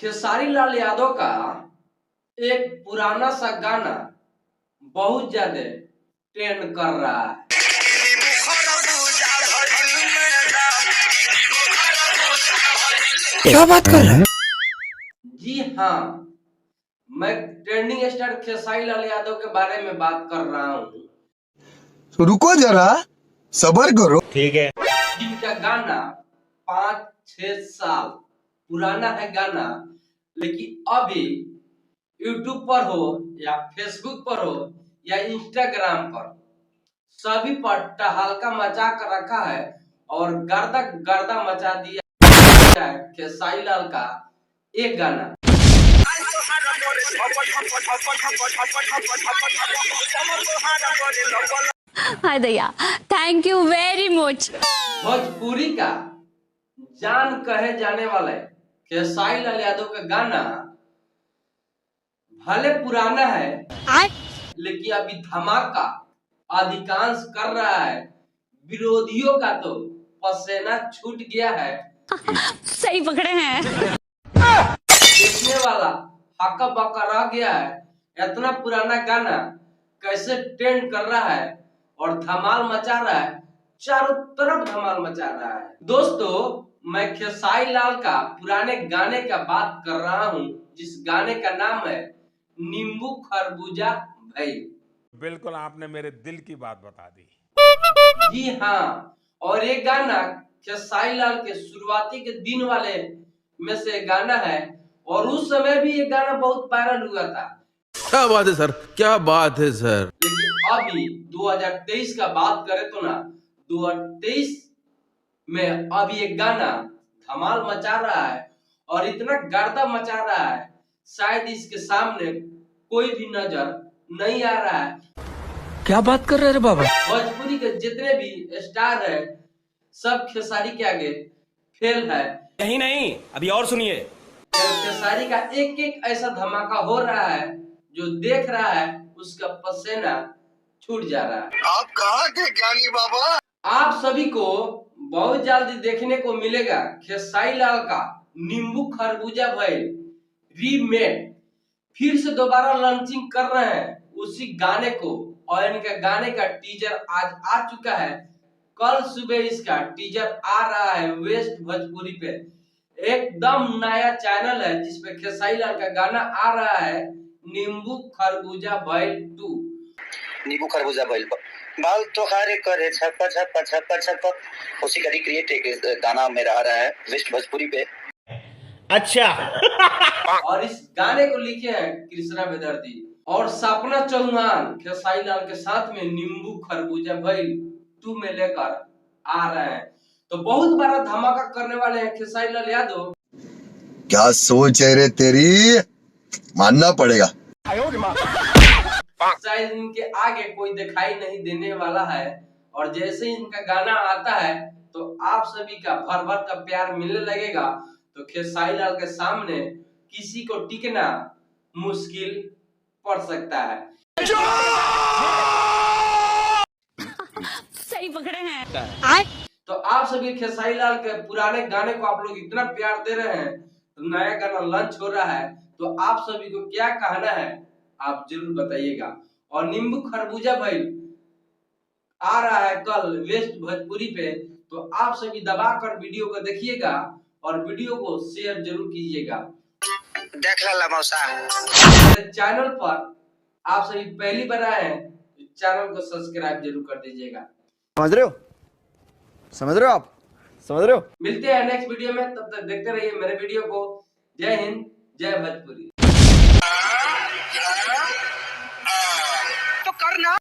खेसारी लाल यादव का एक पुराना सा गाना बहुत ज्यादा ट्रेंड कर रहा है। क्या बात कर रहा है? जी हाँ, मैं ट्रेंडिंग स्टार खेसारी लाल यादव के बारे में बात कर रहा हूँ। तो रुको जरा, सब्र करो। ठीक है। जिनका गाना 5-6 साल पुराना है गाना, लेकिन अभी यूट्यूब पर हो या फेसबुक पर हो या इंस्टाग्राम पर सभी पर टहलका मचा कर रखा है और गर्दा गर्दा मचा दिया है खेसारी लाल का एक गाना। Hi Daya, thank you very much. Bhojpuri का जान कहे जाने वाले खेसारी लाल यादव का गाना भले पुराना है लेकिन अभी धमाका अधिकांश कर रहा है। विरोधियों का तो पसीना छूट गया है। सही पकड़े हैं। देखने वाला हक्का बक्का रह गया है। इतना पुराना गाना कैसे ट्रेंड कर रहा है और धमाल मचा रहा है, चारों तरफ धमाल मचा रहा है। दोस्तों, मैं खेसारी लाल का पुराने गाने का बात कर रहा हूँ, जिस गाने का नाम है नींबू खरबूजा भई। बिल्कुल आपने मेरे दिल की बात बता दी। जी हाँ, और ये गाना खेसारी लाल के शुरुआती के दिन वाले में से गाना है और उस समय भी ये गाना बहुत वायरल हुआ था। क्या बात है सर, क्या बात है सर। लेकिन अभी 2023 का बात करें तो ना, 2023 में अभी ये गाना धमाल मचा रहा है और इतना गर्दा मचा रहा है, शायद इसके सामने कोई भी नजर नहीं आ रहा है। क्या बात कर रहे रे बाबा? भोजपुरी के जितने भी स्टार है सब खेसारी के आगे फेल है। यही नहीं, अभी और सुनिए। खेसारी का एक एक ऐसा धमाका हो रहा है जो देख रहा है उसका पसीना छूट जा रहा है। आप कहाँ थे ज्ञानी बाबा? आप सभी को बहुत जल्दी देखने को मिलेगा खेसारी लाल का नींबू खरबूजा भई रीमेक। फिर से दोबारा लॉन्चिंग कर रहे हैं उसी गाने को और इनके गाने का टीजर आज आ चुका है। कल सुबह इसका टीजर आ रहा है वेस्ट भोजपुरी पे। एकदम नया चैनल है जिसपे खेसारी लाल का गाना आ रहा है नींबू खरबूजा भइल 2। नींबू खरबूजा भइल बाल तो खारे करे छप्पा छप्पा छप्पा छप्पा, उसी का रिक्रिएट एक गाना मेरा आ रहा है वेस्ट भोजपुरी पे। अच्छा। और इस गाने को लिखे हैं कृष्णा बेदर्दी और सपना चौहान खेसारी लाल के साथ में नींबू खरबूजा भइल 2 में लेकर आ रहे हैं। तो बहुत बड़ा धमाका करने वाले हैं खेसारी लाल यादव। क्या सोच है रे तेरी, मानना पड़ेगा। शायद इनके आगे कोई दिखाई नहीं देने वाला है और जैसे ही इनका गाना आता है तो आप सभी का भर भर का प्यार मिलने लगेगा। तो खेसारी लाल के सामने किसी को टिकना मुश्किल पड़ सकता है। सही पकड़े हैं। तो आप सभी खेसारी लाल के पुराने गाने को आप लोग इतना प्यार दे रहे हैं, तो नया गाना लॉन्च हो रहा है, तो आप सभी को क्या कहना है आप जरूर बताइएगा। और नींबू खरबूजा भाई आ रहा है कल वेस्ट भोजपुरी पे, तो आप सभी दबाकर वीडियो को देखिएगा और वीडियो को शेयर जरूर कीजिएगा। देख ला मौसा। चैनल पर आप सभी पहली बार आए हैं, चैनल को सब्सक्राइब जरूर कर दीजिएगा। समझ रहे हो? समझ रहे हो आप? समझ रहे हो? मिलते हैं नेक्स्ट वीडियो में, तब तक देखते रहिए मेरे वीडियो को। जय हिंद, जय भोजपुरी।